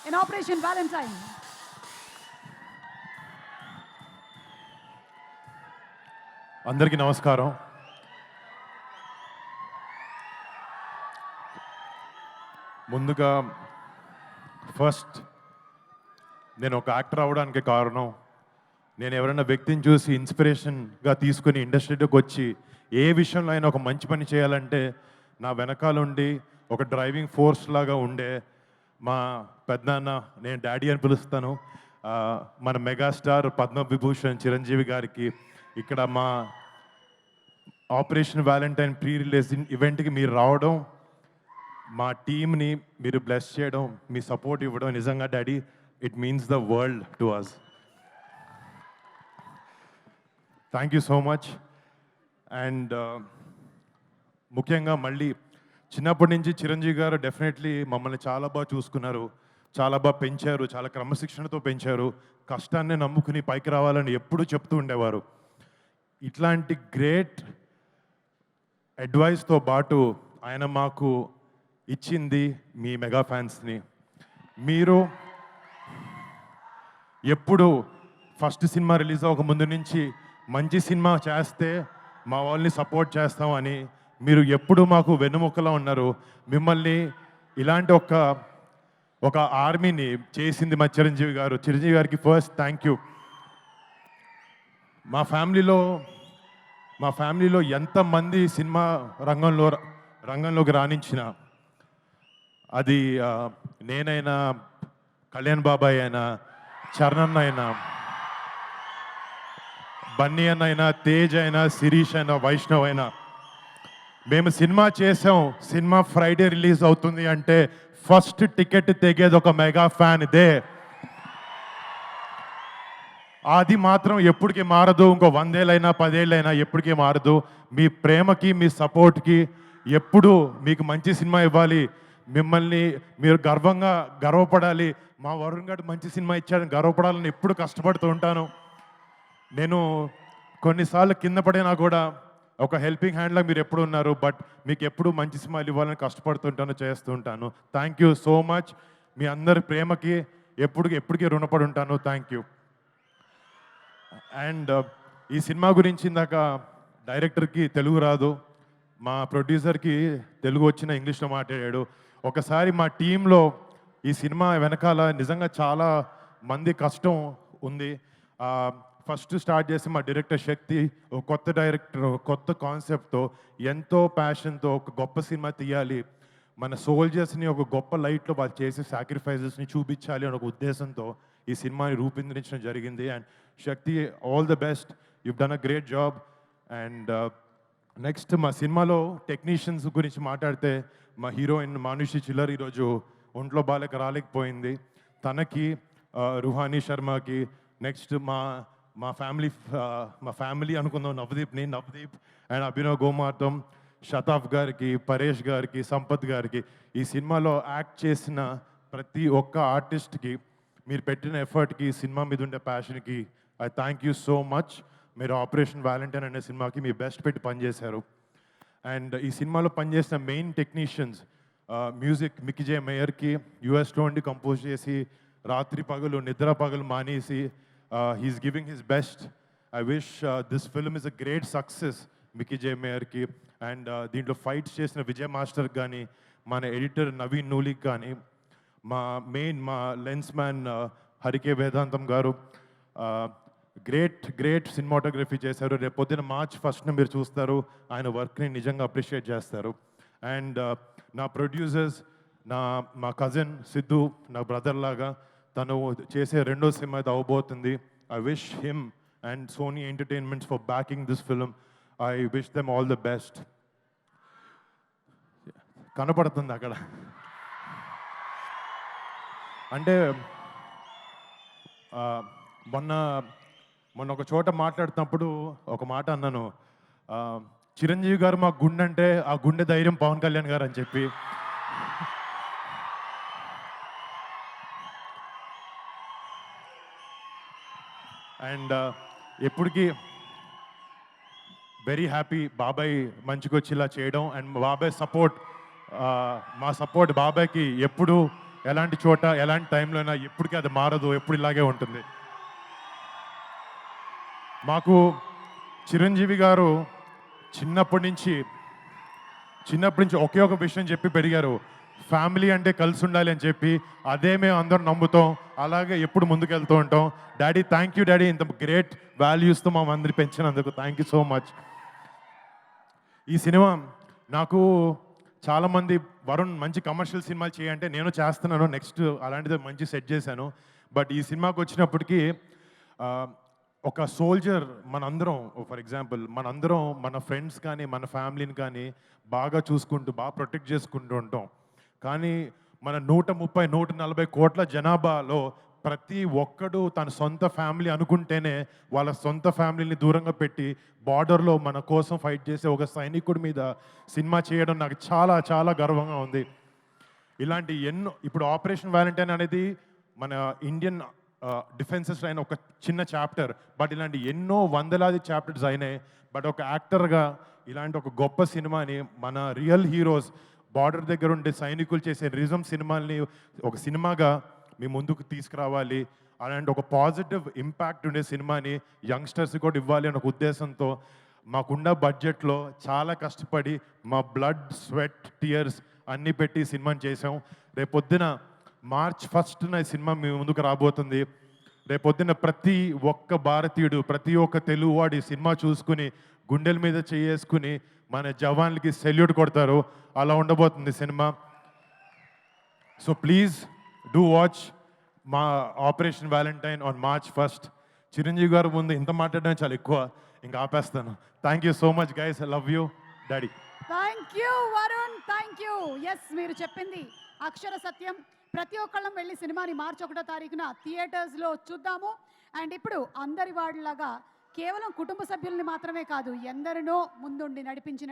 in Operation Valentine. అందరికీ నమస్కారం. ముందుగా ఫస్ట్ నేను ఒక యాక్టర్ అవ్వడానికి కారణం నేను ఎవరైనా వ్యక్తిని చూసి ఇన్స్పిరేషన్గా తీసుకుని ఇండస్ట్రీలోకి వచ్చి ఏ విషయంలో అయినా ఒక మంచి పని చేయాలంటే నా వెనకాలండి ఒక డ్రైవింగ్ ఫోర్స్ లాగా ఉండే మా పెద్దనాన్న, నేను డాడీ అని పిలుస్తాను, మన మెగాస్టార్ పద్మవిభూషణ్ చిరంజీవి గారికి ఇక్కడ మా ఆపరేషన్ వ్యాలంటైన్ ప్రీ రిలీజ్ ఈవెంట్కి మీరు రావడం, మా టీమ్ని మీరు బ్లెస్ చేయడం, మీ సపోర్ట్ ఇవ్వడం నిజంగా daddy it means the world to us. Thank you so much. And ముఖ్యంగా మళ్ళీ చిన్నప్పటి నుంచి చిరంజీవి గారు డెఫినెట్లీ మమ్మల్ని చాలా బాగా చూసుకున్నారు, చాలా బాగా పెంచారు, చాలా క్రమశిక్షణతో పెంచారు, కష్టాన్ని నమ్ముకుని పైకి రావాలని ఎప్పుడూ చెప్తూ ఉండేవారు. ఇట్లాంటి గ్రేట్ అడ్వైస్తో పాటు ఆయన మాకు ఇచ్చింది మీ మెగా ఫ్యాన్స్ని. మీరు ఎప్పుడు ఫస్ట్ సినిమా రిలీజ్ అవ్వక ముందు నుంచి మంచి సినిమా చేస్తే మా వాళ్ళని సపోర్ట్ చేస్తామని మీరు ఎప్పుడు మాకు వెన్నుముక్కలా ఉన్నారు. మిమ్మల్ని ఇలాంటి ఒక ఆర్మీని చేసింది మా చిరంజీవి గారు. చిరంజీవి గారికి ఫస్ట్ థ్యాంక్ యూ. మా ఫ్యామిలీలో ఎంతమంది సినిమా రంగంలోకి రాణించిన, అది నేనైనా, కళ్యాణ్ బాబాయ్ అయినా, చరణ్ అయినా, బన్నీ అన్న అయినా, తేజ్ అయినా, శిరీష్ అయినా, వైష్ణవ్ అయినా, మేము సినిమా చేసాం, సినిమా ఫ్రైడే రిలీజ్ అవుతుంది అంటే ఫస్ట్ టికెట్ తెగేది ఒక మెగా ఫ్యాన్ ఇదే. అది మాత్రం ఎప్పటికీ మారదు. ఇంకో 100 ఏళ్ళైనా 10 ఏళ్ళైనా ఎప్పటికీ మారదు. మీ ప్రేమకి, మీ సపోర్ట్కి ఎప్పుడు మీకు మంచి సినిమా ఇవ్వాలి, మిమ్మల్ని మీరు గర్వపడాలి, మా వరుణ్ గారు మంచి సినిమా ఇచ్చాడని గర్వపడాలని ఎప్పుడు కష్టపడుతూ ఉంటాను. నేను కొన్నిసార్లు కింద పడినా కూడా ఒక హెల్పింగ్ హ్యాండ్లా మీరు ఎప్పుడు ఉన్నారు. బట్ మీకు ఎప్పుడు మంచి సినిమాలు ఇవ్వాలని కష్టపడుతుంటాను, చేస్తుంటాను. Thank you so much. మీ అందరి ప్రేమకి ఎప్పటికీ రుణపడి ఉంటాను. Thank you. అండ్ ఈ సినిమా గురించి ఇందాక డైరెక్టర్కి తెలుగు రాదు, మా ప్రొడ్యూసర్కి తెలుగు వచ్చిన ఇంగ్లీష్లో మాట్లాడాడు. ఒకసారి మా టీంలో ఈ సినిమా వెనకాల నిజంగా చాలా మంది కష్టం ఉంది. ఫస్ట్ స్టార్ట్ చేసి మా డైరెక్టర్ శక్తి, ఒక కొత్త డైరెక్టర్, కొత్త కాన్సెప్ట్తో, ఎంతో ప్యాషన్తో ఒక గొప్ప సినిమా తీయాలి, మన సోల్జర్స్ని ఒక గొప్ప లైట్లో వాళ్ళు చేసే సాక్రిఫైజెస్ని చూపించాలి అనే ఒక ఉద్దేశంతో ఈ సినిమాని రూపొందించడం జరిగింది. And Shakti, all the best, you done a great job. And next మా సినిమాలో టెక్నీషియన్స్ గురించి మాట్లాడితే, మా హీరోయిన్ మానుషి చిల్లర్ ఈరోజు ఒంట్లో బాలేక రాలేకపోయింది. తనకి, రుహానీ శర్మకి, నెక్స్ట్ మా ఫ్యామిలీ అనుకుందాం, నవదీప్ అండ్ అభినవ్ గోమార్తం, షతాఫ్ గారికి, పరేష్ గారికి, సంపత్ గారికి, ఈ సినిమాలో యాక్ట్ చేసిన ప్రతి ఒక్క ఆర్టిస్ట్కి మీరు పెట్టిన ఎఫర్ట్కి, సినిమా మీద ఉండే ప్యాషన్కి I thank you so much. మీరు ఆపరేషన్ వ్యాలంటైన్ అనే సినిమాకి మీ బెస్ట్ పెట్టి పనిచేశారు. అండ్ ఈ సినిమాలో పనిచేసిన main technicians, music Mickey J మేయర్కి యూఎస్లో ఉండి కంపోజ్ చేసి రాత్రి పగలు నిద్ర పగలు మానేసి he's giving his best. I wish this film is a great success Mickey J మేయర్కి. అండ్ దీంట్లో ఫైట్స్ చేసిన విజయ్ మాస్టర్ కానీ, మన ఎడిటర్ నవీన్ నూలిక్ కానీ, మా లెన్స్ మ్యాన్ హరికే వేదాంతం గారు గ్రేట్ సినిమాటోగ్రఫీ చేశారు. రేపు పొద్దున March 1st మీరు చూస్తారు, ఆయన వర్క్ని నిజంగా అప్రిషియేట్ చేస్తారు. అండ్ నా ప్రొడ్యూసర్స్, మా కజిన్ సిద్ధు, నా బ్రదర్ లాగా, తను చేసే రెండో సినిమా ఇది అవబోతుంది. I wish him and Sony entertainments for backing this film. I wish them all the best. కనపడుతుంది అక్కడ అంటే మొన్న ఒక చోట మాట్లాడుతున్నప్పుడు ఒక మాట అన్నాను, చిరంజీవి గారు మా గుండె అంటే ఆ గుండె ధైర్యం పవన్ కళ్యాణ్ గారు అని చెప్పి. అండ్ ఎప్పటికీ వెరీ హ్యాపీ బాబాయ్ మంచిగా వచ్చి ఇలా చేయడం. అండ్ బాబాయ్ సపోర్ట్, మా సపోర్ట్ బాబాయ్కి ఎప్పుడు ఎలాంటి చోట ఎలాంటి టైంలో అయినా ఎప్పటికీ అది మారదు, ఎప్పుడు ఇలాగే ఉంటుంది. మాకు చిరంజీవి గారు చిన్నప్పటి నుంచి ఒకే ఒక విషయం చెప్పి పెరిగారు, ఫ్యామిలీ అంటే కలిసి ఉండాలి అని చెప్పి. అదే మేము అందరం నమ్ముతాం, అలాగే ఎప్పుడు ముందుకెళ్తూ ఉంటాం. డాడీ, థ్యాంక్ యూ డాడీ, ఇంత గ్రేట్ వాల్యూస్తో మా అందరి పెంచినందుకు థ్యాంక్ యూ సో మచ్. ఈ సినిమా నాకు చాలామంది వరుణ్ మంచి కమర్షియల్ సినిమాలు చేయంటే నేను చేస్తున్నాను, నెక్స్ట్ అలాంటిది మంచి సెట్ చేశాను. బట్ ఈ సినిమాకి వచ్చినప్పటికీ ఆ, ఒక సోల్జర్ మనందరం, ఫర్ ఎగ్జాంపుల్ మనందరం మన ఫ్రెండ్స్ కానీ మన ఫ్యామిలీని కానీ బాగా చూసుకుంటూ బాగా ప్రొటెక్ట్ చేసుకుంటూ ఉంటాం. కానీ మన 130-140 కోట్ల జనాభాలో ప్రతి ఒక్కడు తన సొంత ఫ్యామిలీ అనుకుంటేనే వాళ్ళ సొంత ఫ్యామిలీని దూరంగా పెట్టి బార్డర్లో మన కోసం ఫైట్ చేసే ఒక సైనికుడి మీద సినిమా చేయడం నాకు చాలా చాలా గర్వంగా ఉంది. ఇలాంటి ఎన్నో, ఇప్పుడు ఆపరేషన్ వ్యాలంటైన్ అనేది మన ఇండియన్ డిఫెన్సెస్ అయిన ఒక చిన్న చాప్టర్, బట్ ఇలాంటి ఎన్నో వందలాది చాప్టర్స్ అయినాయి. బట్ ఒక యాక్టర్గా ఇలాంటి ఒక గొప్ప సినిమాని మన రియల్ హీరోస్ బార్డర్ దగ్గర ఉండే సైనికులు చేసే రిజం సినిమాల్ని ఒక సినిమాగా మీ ముందుకు తీసుకురావాలి, అలాంటి ఒక పాజిటివ్ ఇంపాక్ట్ ఉండే సినిమాని యంగ్స్టర్స్ కూడా ఇవ్వాలి అనే ఒక ఉద్దేశంతో మాకున్న బడ్జెట్లో చాలా కష్టపడి మా బ్లడ్, స్వెట్, టీయర్స్ అన్నీ పెట్టి సినిమాని చేసాం. రేపొద్దున March 1న ఈ సినిమా మీ ముందుకు రాబోతుంది. రేపొద్దున ప్రతి ఒక్క భారతీయుడు, ప్రతి ఒక్క తెలుగువాడు ఈ సినిమా చూసుకుని గుండెల మీద చేసుకుని మన జవాన్లకి సెల్యూట్ కొడతారు. అలా ఉండబోతుంది సినిమా. సో ప్లీజ్ డూ వాచ్ మా Operation Valentine on March 1st. Chiranjeevi గారు ముందు ఇంత మాట్లాడడం చాలా ఎక్కువ, ఇంకా ఆపేస్తాను. Thank you so much guys, I love you daddy. Thank you Varun, thank you. Yes, మీరు చెప్పింది అక్షర సత్యం. ప్రతి ఒక్కళ్ళం వెళ్ళి సినిమాని March 1వ తారీఖున థియేటర్స్లో చూద్దాము. అండ్ ఇప్పుడు అందరి వాళ్ళలాగా కేవలం కుటుంబ సభ్యుల్ని మాత్రమే కాదు, ఎందరినో ముందుండి నడిపించిన